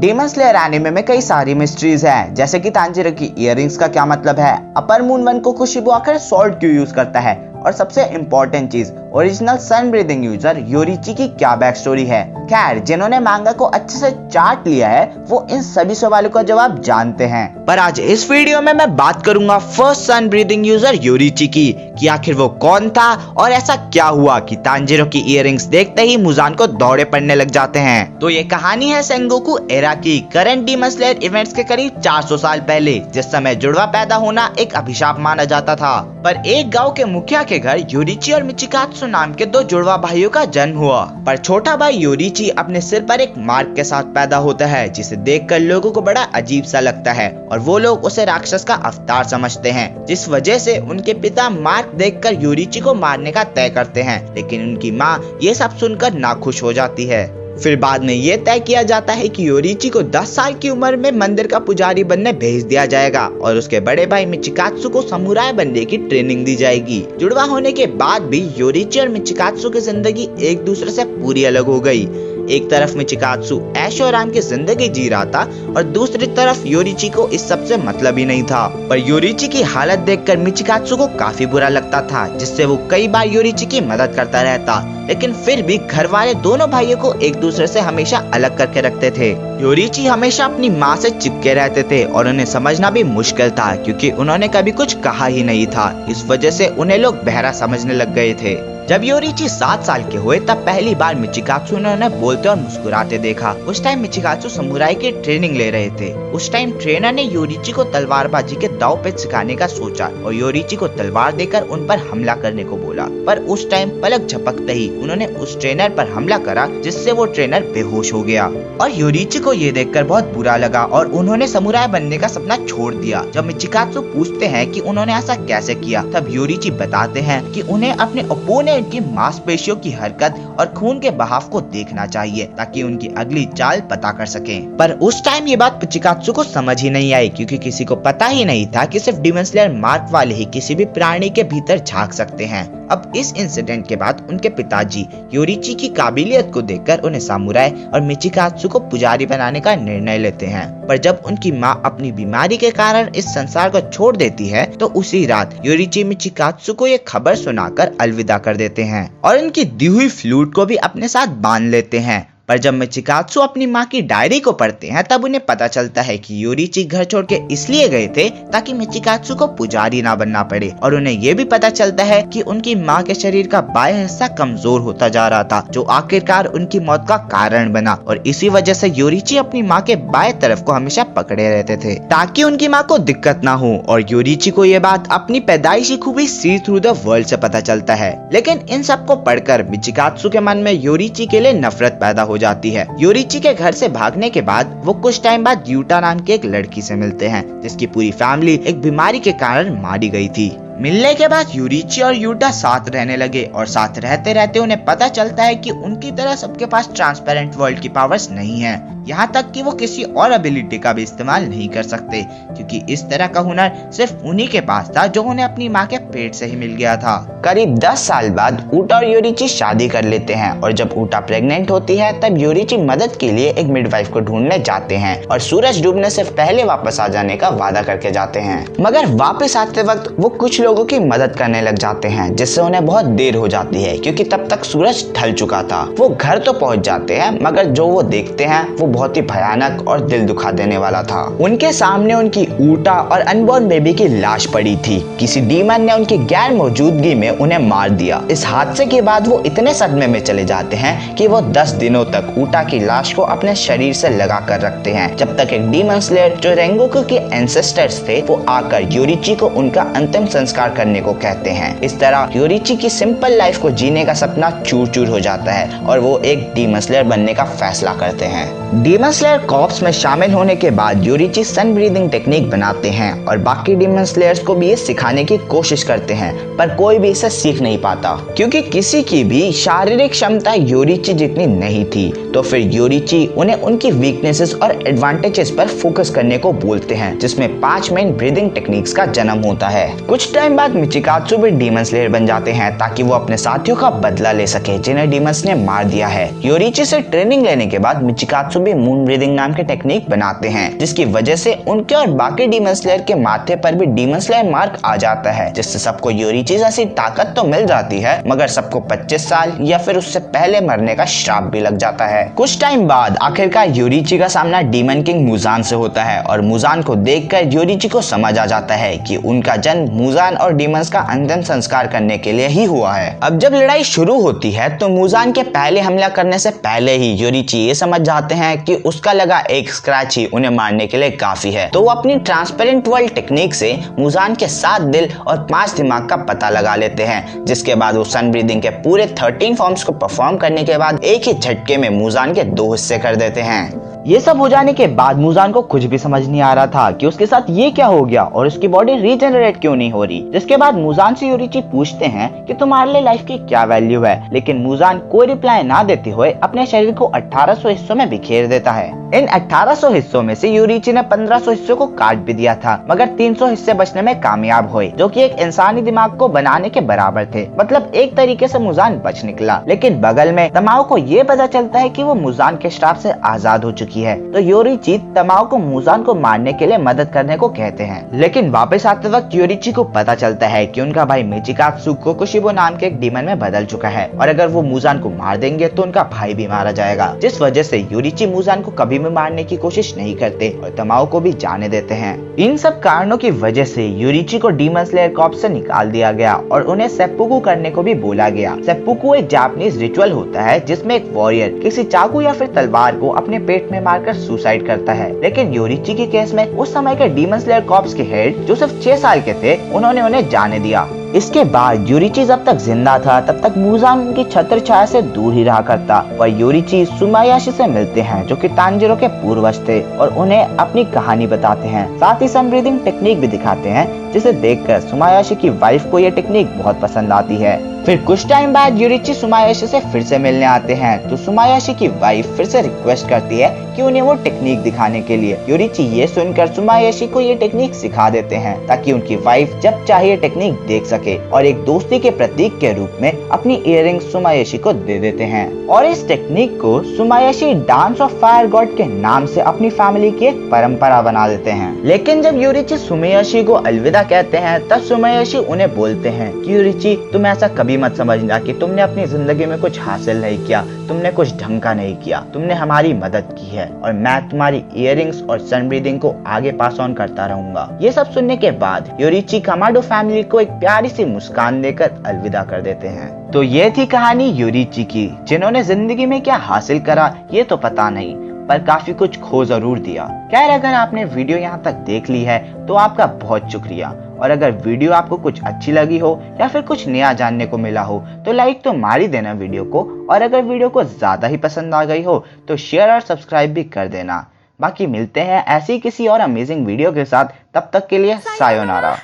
Demon slayer anime में कई सारी मिस्ट्रीज हैं, जैसे कि तांजीरो की इयररिंग्स का क्या मतलब है, अपर मून वन को कुशिबो आखिर स्वॉर्ड क्यों यूज करता है, और सबसे इम्पोर्टेंट चीज ओरिजिनल सन ब्रीदिंग यूजर योरीची की क्या बैक स्टोरी है। खैर, जिन्होंने मांगा को अच्छे से चाट लिया है वो इन सभी सवालों का जवाब जानते हैं। पर आज इस वीडियो में मैं बात करूंगा फर्स्ट सन ब्रीदिंग यूजर योरीची की, कि आखिर वो कौन था और ऐसा क्या हुआ कि तांजीरो की इयररिंग्स देखते ही मुजान को दौड़े पड़ने लग जाते हैं। तो ये कहानी है सेंगोकू एरा की करंट डीमन स्लेयर इवेंट्स के करीब 400 साल पहले, जिस समय जुड़वा पैदा होना एक अभिशाप माना जाता था। पर एक गांव के मुखिया के घर योरीची और मिचिकात्सु नाम के दो जुड़वा भाइयों का जन्म हुआ। पर छोटा भाई योरीची अपने सिर पर एक मार्क के साथ पैदा होता है, जिसे देखकर लोगों को बड़ा अजीब सा लगता है और वो लोग उसे राक्षस का अवतार समझते हैं, जिस वजह से उनके पिता मार्क देखकर योरीची को मारने का तय करते हैं। लेकिन उनकी माँ ये सब सुनकर नाखुश हो जाती है। फिर बाद में ये तय किया जाता है कि योरीची को 10 साल की उम्र में मंदिर का पुजारी बनने भेज दिया जाएगा और उसके बड़े भाई मिचिकात्सु को समुराई बनने की ट्रेनिंग दी जाएगी। जुड़वा होने के बाद भी योरीची और मिचिकात्सु की जिंदगी एक दूसरे से पूरी अलग हो गई। एक तरफ मिचिकात्सु ऐशो आराम की जिंदगी जी रहा था और दूसरी तरफ योरीची को इस सब से मतलब ही नहीं था। पर योरीची की हालत देखकर मिचिकात्सु को काफी बुरा लगता था, जिससे वो कई बार योरीची की मदद करता रहता। लेकिन फिर भी घर वाले दोनों भाइयों को एक दूसरे से हमेशा अलग करके रखते थे। योरीची हमेशा अपनी माँ से चिपके रहते थे और उन्हें समझना भी मुश्किल था, क्योंकि उन्होंने कभी कुछ कहा ही नहीं था। इस वजह से उन्हें लोग बहरा समझने लग गए थे। जब योरीची 7 साल के हुए तब पहली बार मिचिकात्सु ने उन्हें बोलते और मुस्कुराते देखा। उस टाइम मिचिकात्सु समुराई की ट्रेनिंग ले रहे थे। उस टाइम ट्रेनर ने योरीची को तलवारबाजी के दाव पेच सिखाने का सोचा और योरीची को तलवार देकर उन पर हमला करने को बोला। पर उस टाइम पलक झपकते ही उन्होंने उस ट्रेनर पर हमला करा, जिससे वो ट्रेनर बेहोश हो गया। और योरीची को ये देखकर बहुत बुरा लगा और उन्होंने समुराई बनने का सपना छोड़ दिया। जब मिचिकात्सु पूछते हैं कि उन्होंने ऐसा कैसे किया, तब योरीची बताते हैं कि उन्हें अपने ओपोनेंट की मांसपेशियों की हरकत और खून के बहाव को देखना चाहिए ताकि उनकी अगली चाल पता कर सकें। पर उस टाइम ये बात मिचिकात्सु को समझ ही नहीं आई, क्योंकि किसी को पता ही नहीं था कि सिर्फ डीमन स्लेयर मार्क वाले ही किसी भी प्राणी के भीतर झांक सकते हैं। अब इस इंसिडेंट के बाद उनके पिताजी योरीची की काबिलियत को देखकर उन्हें सामुराई और मिचिकात्सु को पुजारी बनाने का निर्णय लेते हैं। पर जब उनकी माँ अपनी बीमारी के कारण इस संसार को छोड़ देती है, तो उसी रात योरीची मिचिकात्सु को ये खबर सुनाकर अलविदा कर देते हैं और उनकी दी हुई फ्लूट को भी अपने साथ बांध लेते हैं। पर जब मिचिकात्सु अपनी माँ की डायरी को पढ़ते हैं तब उन्हें पता चलता है कि योरीची घर छोड़ के इसलिए गए थे ताकि मिचिकात्सु को पुजारी ना बनना पड़े। और उन्हें ये भी पता चलता है कि उनकी माँ के शरीर का बाएं हिस्सा कमजोर होता जा रहा था, जो आखिरकार उनकी मौत का कारण बना। और इसी वजह से योरीची अपनी माँ के बाएं तरफ को हमेशा पकड़े रहते थे ताकि उनकी माँ को दिक्कत ना हो। और योरीची को ये बात अपनी पैदाइशी खूबी सी थ्रू द वर्ल्ड से पता चलता है। लेकिन इन सब को पढ़कर मिचिकात्सु के मन में योरीची के लिए नफरत पैदा हो जाती है। योरीची के घर से भागने के बाद वो कुछ टाइम बाद यूटा नाम की एक लड़की से मिलते हैं, जिसकी पूरी फैमिली एक बीमारी के कारण मारी गई थी। मिलने के बाद योरीची और यूटा साथ रहने लगे और साथ रहते रहते उन्हें पता चलता है कि उनकी तरह सबके पास ट्रांसपेरेंट वर्ल्ड की पावर्स नहीं है, यहाँ तक कि वो किसी और एबिलिटी का भी इस्तेमाल नहीं कर सकते, क्योंकि इस तरह का हुनर सिर्फ उन्हीं के पास था जो उन्हें अपनी माँ के पेट से ही मिल गया था। करीब 10 साल बाद ऊटा और योरीची शादी कर लेते हैं और जब ऊटा प्रेग्नेंट होती है तब योरीची मदद के लिए एक मिडवाइफ को ढूंढने जाते हैं और सूरज डूबने से पहले वापस आ जाने का वादा करके जाते हैं। मगर वापस आते वक्त वो कुछ लोगों की मदद करने लग जाते हैं, जिससे उन्हें बहुत देर हो जाती है क्योंकि तब तक सूरज ढल चुका था। वो घर तो पहुंच जाते हैं, मगर जो वो देखते हैं वो बहुत ही भयानक और दिल दुखा देने वाला था। उनके सामने उनकी ऊटा और अनबॉर्न बेबी की लाश पड़ी थी। किसी डीमन ने उनकी गैर मौजूदगी में उन्हें मार दिया। इस हादसे के बाद वो इतने सदमे में चले जाते हैं कि वो 10 दिनों तक ऊटा की लाश को अपने शरीर से लगा कर रखते हैं, जब तक एक डीमन स्लेयर जो रेंगोकू के एंसेस्टर्स थे वो आकर योरीची को उनका अंतिम संस्कार करने को कहते हैं। इस तरह योरीची की सिंपल लाइफ को जीने का सपना चूर चूर हो जाता है और वो एक डीमन स्लेयर बनने का फैसला करते हैं। डीमन स्लेयर कॉर्प्स में शामिल होने के बाद योरीची सन ब्रीदिंग टेक्निक बनाते हैं और बाकी डीमन स्लेयर्स को भी ये सिखाने की कोशिश करते हैं, पर कोई भी इसे सीख नहीं पाता क्योंकि किसी की भी शारीरिक क्षमता योरीची जितनी नहीं थी। तो फिर योरीची उन्हें उनकी वीकनेसेस और एडवांटेजेस पर फोकस करने को बोलते हैं, जिसमें 5 मेन ब्रीदिंग टेक्निक्स का जन्म होता है। कुछ टाइम टाइम बाद मिचिकात्सु भी डीमन स्लेयर बन जाते हैं ताकि वो अपने साथियों का बदला ले सके जिन्हें डीमंस ने मार दिया है। योरीची से ट्रेनिंग लेने के बाद मिचिकात्सु भी मून ब्रीदिंग नाम के टेक्निक बनाते हैं, जिसकी वजह से उनके और बाकी डीमन स्लेयर के माथे पर भी डीमन स्लेयर मार्क आ जाता है, जिससे सबको योरीची जैसी ताकत तो मिल जाती है मगर सबको 25 साल या फिर उससे पहले मरने का श्राप भी लग जाता है। कुछ टाइम बाद आखिरकार योरीची का सामना डीमन किंग मुजान से होता है और मुजान को देखकर योरीची को समझ आ जाता है कि उनका जन्म मुजान और डीमंस का अंतिम संस्कार करने के लिए ही हुआ है। अब जब लड़ाई शुरू होती है तो मुजान के पहले हमला करने से पहले ही योरीची ये समझ जाते हैं कि उसका लगा एक स्क्रैच ही उन्हें मारने के लिए काफी है, तो वो अपनी ट्रांसपेरेंट वर्ल्ड टेक्निक से मुजान के 7 दिल और 5 दिमाग का पता लगा लेते हैं, जिसके बाद वो सन ब्रीदिंग के पूरे 13 फॉर्म्स को परफॉर्म करने के बाद एक ही झटके में मुजान के 2 हिस्से कर देते हैं। ये सब हो जाने के बाद मुजान को कुछ भी समझ नहीं आ रहा था कि उसके साथ ये क्या हो गया और उसकी बॉडी रीजनरेट क्यों नहीं हो रही। जिसके बाद मुजान से योरीची पूछते हैं कि तुम्हारे लिए लाइफ की क्या वैल्यू है, लेकिन मुजान कोई रिप्लाई ना देते हुए अपने शरीर को 1800 हिस्सों में बिखेर देता है। इन 1800 हिस्सों में से योरीची ने 1500 हिस्सों को काट भी दिया था, मगर 300 हिस्से बचने में कामयाब हुए, जो कि एक इंसानी दिमाग को बनाने के बराबर थे। मतलब एक तरीके से मुजान बच निकला। लेकिन बगल में तमाओ को ये पता चलता है कि वो मुजान के श्राप से आजाद हो चुकी है, तो योरीची तमाओ को मुजान को मारने के लिए मदद करने को कहते हैं। लेकिन वापस आते वक्त योरीची को पता चलता है कि उनका भाई मिचिकात्सु कोकोशिबो नाम के एक डीमन में बदल चुका है और अगर वो मुजान को मार देंगे तो उनका भाई भी मारा जाएगा, जिस वजह से योरीची मुजान को कभी भी मारने की कोशिश नहीं करते और तमाओ को भी जाने देते हैं। इन सब कारणों की वजह से योरीची को डीमन स्लेयर कॉर्प्स से निकाल दिया गया और उन्हें सेप्पुकु करने को भी बोला गया। सेप्पुकु एक जापानीज रिचुअल होता है जिसमें एक वॉरियर किसी चाकू या फिर तलवार को अपने पेट में मारकर सुसाइड करता है। लेकिन योरीची के केस में उस समय के डीमन स्लेयर कॉर्प्स के हेड जो सिर्फ 6 साल के थे, उन्होंने उन्हें जाने दिया। इसके बाद योरीची जब तक जिंदा था तब तक मुजान उनकी छत्र छाया से दूर ही रहा करता और योरीची सुमायाशी से मिलते हैं जो कि तांजिरो के पूर्वज थे और उन्हें अपनी कहानी बताते हैं। साथ ही सन ब्रीदिंग टेक्निक भी दिखाते हैं, जिसे देखकर सुमायाशी की वाइफ को ये टेक्निक बहुत पसंद आती है। फिर कुछ टाइम बाद योरीची सुमायाशी से फिर से मिलने आते हैं, तो सुमायाशी की वाइफ फिर से रिक्वेस्ट करती है कि उन्हें वो टेक्निक दिखाने के लिए। योरीची ये सुनकर सुमायाशी को ये टेक्निक सिखा देते हैं ताकि उनकी वाइफ जब चाहे टेक्निक देख सके और एक दोस्ती के प्रतीक के रूप में अपनी इयररिंग सुमायाशी को दे देते हैं। और इस टेक्निक को सुमायाशी डांस ऑफ फायर गॉड के नाम से अपनी फैमिली की एक परंपरा बना देते हैं। लेकिन जब योरीची सुमायाशी को अलविदा कहते हैं तब सुमायाशी उन्हें बोलते हैं कि योरीची, तुम ऐसा कभी मत समझना कि तुमने अपनी जिंदगी में कुछ हासिल नहीं किया, तुमने कुछ ढंग का नहीं किया, तुमने हमारी मदद की है और मैं तुम्हारी इयररिंग्स और सन ब्रीदिंग को आगे पास ऑन करता रहूंगा। ये सब सुनने के बाद योरीची कामाडो फैमिली को एक प्यारी सी मुस्कान देकर अलविदा कर देते हैं। तो ये थी कहानी योरीची की, जिन्होंने जिंदगी में क्या हासिल करा ये तो पता नहीं, पर काफी कुछ खो जरूर दिया। खैर, अगर आपने वीडियो यहाँ तक देख ली है तो आपका बहुत शुक्रिया, और अगर वीडियो आपको कुछ अच्छी लगी हो या फिर कुछ नया जानने को मिला हो तो लाइक तो मार ही देना वीडियो को, और अगर वीडियो को ज्यादा ही पसंद आ गई हो तो शेयर और सब्सक्राइब भी कर देना। बाकी मिलते हैं ऐसी किसी और अमेजिंग वीडियो के साथ, तब तक के लिए सायोनारा।